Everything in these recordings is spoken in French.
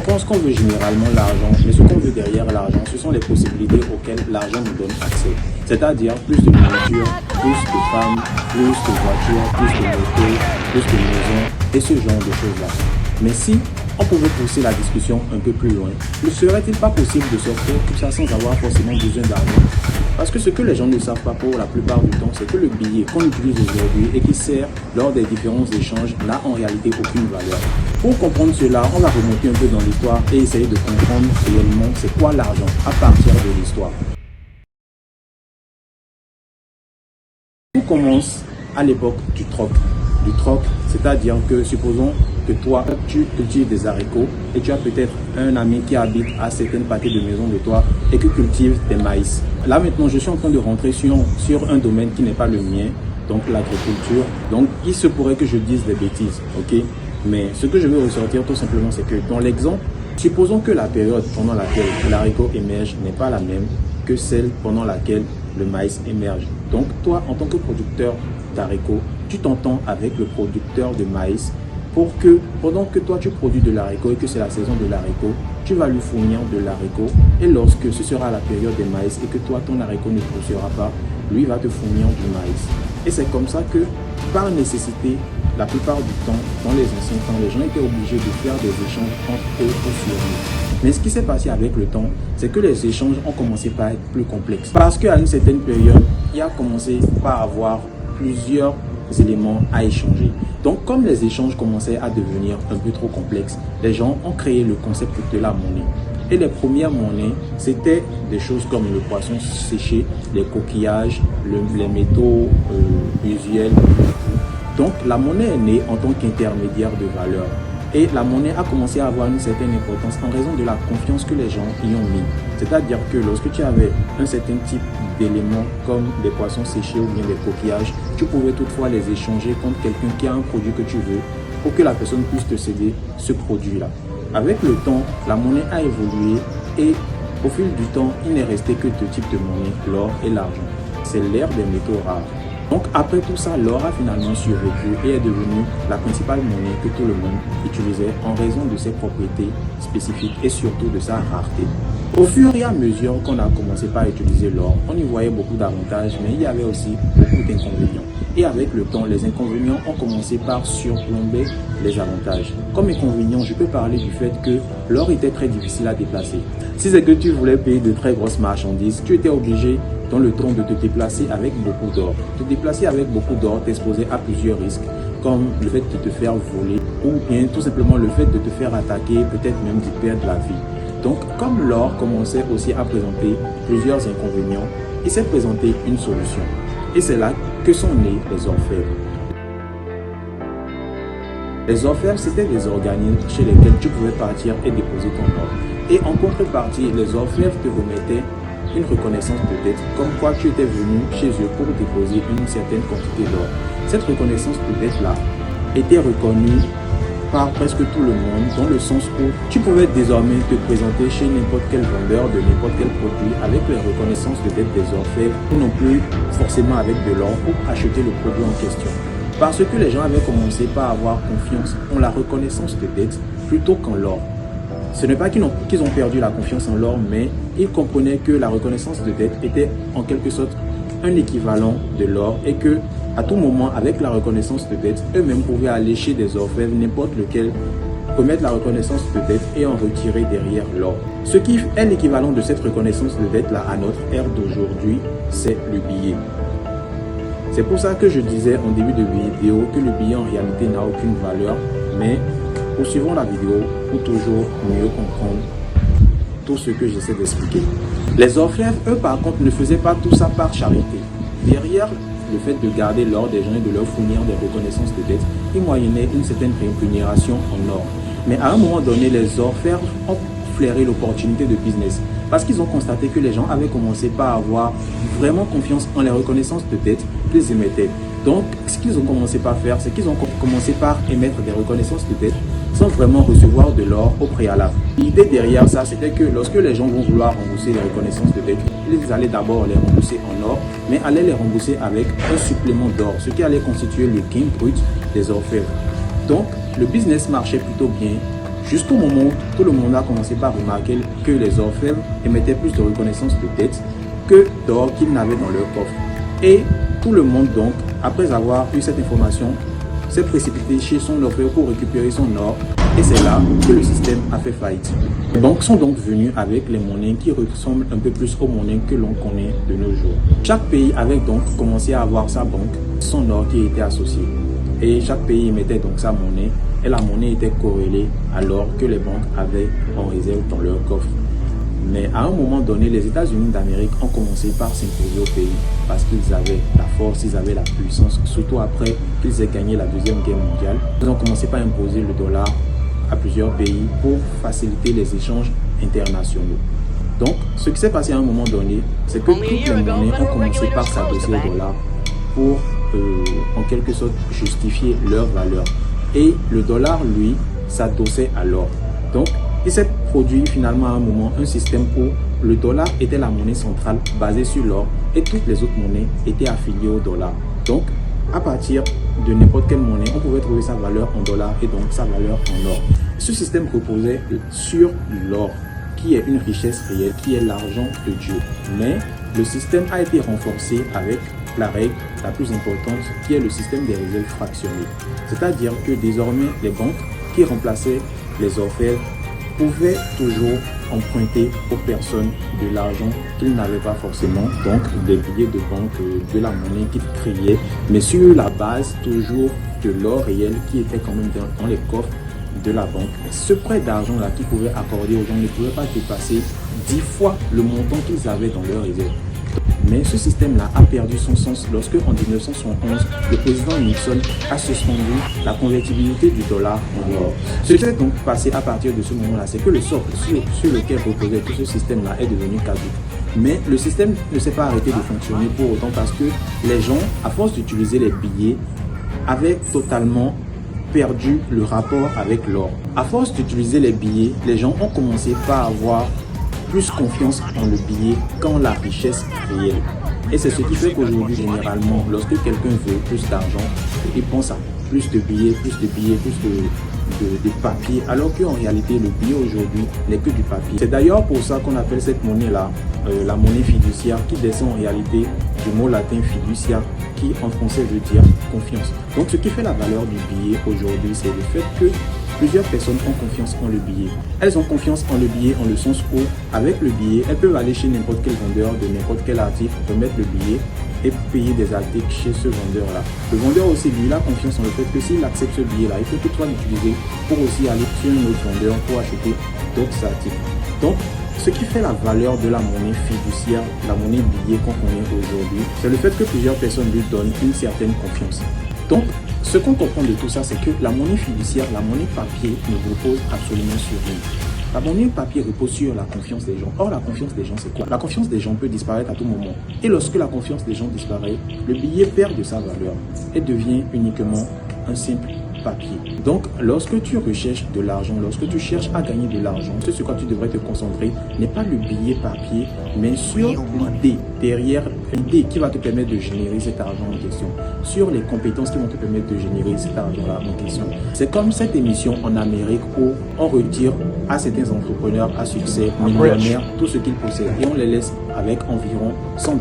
pense qu'on veut généralement l'argent, mais ce qu'on veut derrière l'argent, ce sont les possibilités auxquelles l'argent nous donne accès. C'est-à-dire plus de nourriture, plus de femmes, plus de voitures, plus de motos, plus de maisons et ce genre de choses-là. Mais si on pouvait pousser la discussion un peu plus loin, ne serait-il pas possible de s'offrir tout ça sans avoir forcément besoin d'argent? Parce que ce que les gens ne savent pas pour la plupart du temps, c'est que le billet qu'on utilise aujourd'hui et qui sert lors des différents échanges n'a en réalité aucune valeur. Pour comprendre cela, on va remonter un peu dans l'histoire et essayer de comprendre réellement c'est quoi l'argent à partir de l'histoire. Tout commence à l'époque du troc. Du troc, c'est-à-dire que supposons que toi, tu cultives des haricots et tu as peut-être un ami qui habite à certaines parties de maison de toi et qui cultive des maïs. Là maintenant, je suis en train de rentrer sur un domaine qui n'est pas le mien, donc l'agriculture. Donc il se pourrait que je dise des bêtises, ok? Mais ce que je veux ressortir tout simplement, c'est que dans l'exemple, supposons que la période pendant laquelle l'haricot émerge n'est pas la même que celle pendant laquelle le maïs émerge. Donc toi, en tant que producteur d'haricots, tu t'entends avec le producteur de maïs pour que pendant que toi tu produis de l'haricot et que c'est la saison de l'haricot, tu vas lui fournir de l'haricot et lorsque ce sera la période des maïs et que toi ton haricot ne poussera pas, lui va te fournir du maïs. Et c'est comme ça que par nécessité, la plupart du temps, dans les anciens temps, les gens étaient obligés de faire des échanges entre eux pour survivre. Mais ce qui s'est passé avec le temps, c'est que les échanges ont commencé par être plus complexes. Parce qu'à une certaine période, il a commencé par avoir plusieurs éléments à échanger. Donc, comme les échanges commençaient à devenir un peu trop complexes, les gens ont créé le concept de la monnaie. Et les premières monnaies, c'était des choses comme le poisson séché, les coquillages, les métaux usuels. Donc, la monnaie est née en tant qu'intermédiaire de valeur. Et la monnaie a commencé à avoir une certaine importance en raison de la confiance que les gens y ont mis. C'est-à-dire que lorsque tu avais un certain type d'éléments comme des poissons séchés ou bien des coquillages, tu pouvais toutefois les échanger contre quelqu'un qui a un produit que tu veux pour que la personne puisse te céder ce produit-là. Avec le temps, la monnaie a évolué et au fil du temps, il n'est resté que deux types de monnaie, l'or et l'argent. C'est l'ère des métaux rares. Donc après tout ça, l'or a finalement survécu et est devenu la principale monnaie que tout le monde utilisait en raison de ses propriétés spécifiques et surtout de sa rareté. Au fur et à mesure qu'on a commencé par utiliser l'or, on y voyait beaucoup d'avantages, mais il y avait aussi beaucoup d'inconvénients. Et avec le temps, les inconvénients ont commencé par surplomber les avantages. Comme inconvénient, je peux parler du fait que l'or était très difficile à déplacer. Si c'est que tu voulais payer de très grosses marchandises, tu étais obligé dans le temps de te déplacer avec beaucoup d'or. Te déplacer avec beaucoup d'or t'exposait à plusieurs risques, comme le fait de te faire voler ou bien tout simplement le fait de te faire attaquer, peut-être même d'y perdre la vie. Donc, comme l'or commençait aussi à présenter plusieurs inconvénients, il s'est présenté une solution. Et c'est là que sont nés les orfèvres. Les orfèvres, c'était des organismes chez lesquels tu pouvais partir et déposer ton or. Et en contrepartie, les orfèvres te remettaient une reconnaissance de dette, comme quoi tu étais venu chez eux pour déposer une certaine quantité d'or. Cette reconnaissance de dette-là était reconnue par presque tout le monde, dans le sens où tu pouvais désormais te présenter chez n'importe quel vendeur de n'importe quel produit avec la reconnaissance de dette des orfèvres, ou non plus forcément avec de l'or pour acheter le produit en question. Parce que les gens avaient commencé par avoir confiance en la reconnaissance de dette plutôt qu'en l'or. Ce n'est pas qu'ils ont perdu la confiance en l'or, mais ils comprenaient que la reconnaissance de dette était en quelque sorte un équivalent de l'or et que à tout moment, avec la reconnaissance de dette, eux-mêmes pouvaient aller chez des orfèvres, n'importe lequel, remettre la reconnaissance de dette et en retirer derrière l'or. Ce qui est l'équivalent de cette reconnaissance de dette-là à notre ère d'aujourd'hui, c'est le billet. C'est pour ça que je disais en début de vidéo que le billet en réalité n'a aucune valeur, mais poursuivons la vidéo pour toujours mieux comprendre tout ce que j'essaie d'expliquer. Les orfèvres, eux par contre, ne faisaient pas tout ça par charité. Derrière le fait de garder l'or des gens et de leur fournir des reconnaissances de dette, ils moyennaient une certaine rémunération en or. Mais à un moment donné, les orfèvres ont flairé l'opportunité de business parce qu'ils ont constaté que les gens avaient commencé par avoir vraiment confiance en les reconnaissances de dette qu'ils émettaient. Donc, ce qu'ils ont commencé par faire, c'est qu'ils ont commencé par émettre des reconnaissances de dette sans vraiment recevoir de l'or au préalable. L'idée derrière ça, c'était que lorsque les gens vont vouloir rembourser les reconnaissances de dette, ils allaient d'abord les rembourser en or, mais allaient les rembourser avec un supplément d'or, ce qui allait constituer le gain brut des orfèvres. Donc, le business marchait plutôt bien Jusqu'au moment où tout le monde a commencé par remarquer que les orfèvres émettaient plus de reconnaissance de dette que d'or qu'ils n'avaient dans leur coffre. Et tout le monde donc, après avoir eu cette information, s'est précipité chez son orfèvre pour récupérer son or. Et c'est là que le système a fait faillite. Les banques sont donc venues avec les monnaies qui ressemblent un peu plus aux monnaies que l'on connaît de nos jours. Chaque pays avait donc commencé à avoir sa banque, son or qui était associé. Et chaque pays mettait donc sa monnaie et la monnaie était corrélée à l'or que les banques avaient en réserve dans leur coffre. Mais à un moment donné, les États-Unis d'Amérique ont commencé par s'imposer au pays parce qu'ils avaient la force, ils avaient la puissance, surtout après qu'ils aient gagné la Deuxième Guerre mondiale. Ils ont commencé par imposer le dollar à plusieurs pays pour faciliter les échanges internationaux. Donc, ce qui s'est passé à un moment donné, c'est que toutes les monnaies ont commencé par s'adosser au dollar pour, en quelque sorte, justifier leur valeur. Et le dollar, lui, s'adossait à l'or. Donc, il s'est produit finalement à un moment un système où le dollar était la monnaie centrale basée sur l'or et toutes les autres monnaies étaient affiliées au dollar. Donc, à partir de n'importe quelle monnaie, on pouvait trouver sa valeur en dollars et donc sa valeur en or. Ce système reposait sur l'or, qui est une richesse réelle, qui est l'argent de Dieu. Mais le système a été renforcé avec la règle la plus importante, qui est le système des réserves fractionnées. C'est-à-dire que désormais, les banques qui remplaçaient les orfèvres pouvaient toujours emprunter aux personnes de l'argent qu'ils n'avaient pas forcément, donc des billets de banque, de la monnaie qu'ils créaient, mais sur la base toujours de l'or réel qui était quand même dans les coffres de la banque. Ce prêt d'argent-là qu'ils pouvaient accorder aux gens ne pouvait pas dépasser 10 fois le montant qu'ils avaient dans leur réserve. Mais ce système-là a perdu son sens lorsque, en 1971, le président Nixon a suspendu la convertibilité du dollar en or. Ce qui s'est donc passé à partir de ce moment-là, c'est que le socle sur lequel reposait tout ce système-là est devenu caduc. Mais le système ne s'est pas arrêté de fonctionner pour autant parce que les gens, à force d'utiliser les billets, avaient totalement perdu le rapport avec l'or. À force d'utiliser les billets, les gens ont commencé par avoir plus confiance en le billet qu'en la richesse réelle. Et c'est ce qui fait qu'aujourd'hui, généralement, lorsque quelqu'un veut plus d'argent, il pense à plus de billets, plus de papier, alors qu'en réalité, le billet aujourd'hui n'est que du papier. C'est d'ailleurs pour ça qu'on appelle cette monnaie-là la monnaie fiduciaire, qui descend en réalité du mot latin fiducia, qui en français veut dire confiance. Donc ce qui fait la valeur du billet aujourd'hui, c'est le fait que plusieurs personnes ont confiance en le billet. Elles ont confiance en le billet en le sens où, avec le billet, elles peuvent aller chez n'importe quel vendeur de n'importe quel article, remettre le billet et payer des articles chez ce vendeur-là. Le vendeur aussi, lui, il a confiance en le fait que s'il accepte ce billet-là, il peut toutefois l'utiliser pour aussi aller chez un autre vendeur pour acheter d'autres articles. Donc, ce qui fait la valeur de la monnaie fiduciaire, la monnaie billet qu'on connaît aujourd'hui, c'est le fait que plusieurs personnes lui donnent une certaine confiance. Donc, ce qu'on comprend de tout ça, c'est que la monnaie fiduciaire, la monnaie papier, ne repose absolument sur rien. La monnaie papier repose sur la confiance des gens. Or, la confiance des gens, c'est quoi? La confiance des gens peut disparaître à tout moment. Et lorsque la confiance des gens disparaît, le billet perd de sa valeur et devient uniquement un simple papier. Donc, lorsque tu recherches de l'argent, lorsque tu cherches à gagner de l'argent, ce sur quoi tu devrais te concentrer n'est pas le billet papier, mais sur l'idée derrière, l'idée qui va te permettre de générer cet argent en question, sur les compétences qui vont te permettre de générer cet argent-là en question. C'est comme cette émission en Amérique où on retire à certains entrepreneurs à succès, millionnaires, tout ce qu'ils possèdent et on les laisse avec environ $100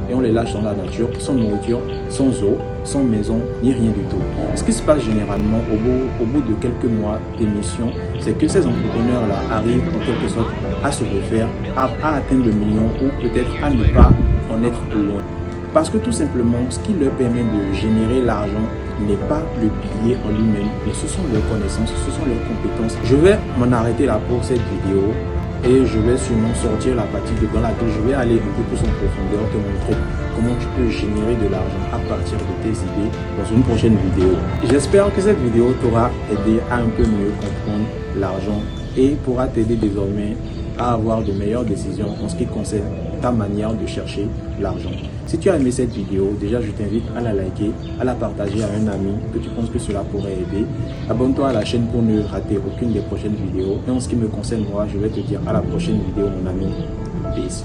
et on les lâche dans la nature, sans nourriture, sans eau, sans maison, ni rien du tout. Ce qui se passe généralement au bout de quelques mois d'émission, c'est que ces entrepreneurs-là arrivent en quelque sorte à se refaire, à atteindre le million ou peut-être à ne pas en être loin. Parce que tout simplement, ce qui leur permet de générer l'argent n'est pas le billet en lui-même, mais ce sont leurs connaissances, ce sont leurs compétences. Je vais m'en arrêter là pour cette vidéo et je vais sûrement sortir la partie dans laquelle je vais aller un peu plus en profondeur, te montrer comment tu peux générer de l'argent à partir de tes idées dans une prochaine vidéo. J'espère que cette vidéo t'aura aidé à un peu mieux comprendre l'argent et pourra t'aider désormais à avoir de meilleures décisions en ce qui concerne ta manière de chercher l'argent. Si tu as aimé cette vidéo, déjà je t'invite à la liker, à la partager à un ami que tu penses que cela pourrait aider. Abonne-toi à la chaîne pour ne rater aucune des prochaines vidéos. Et en ce qui me concerne moi, je vais te dire à la prochaine vidéo mon ami. Peace.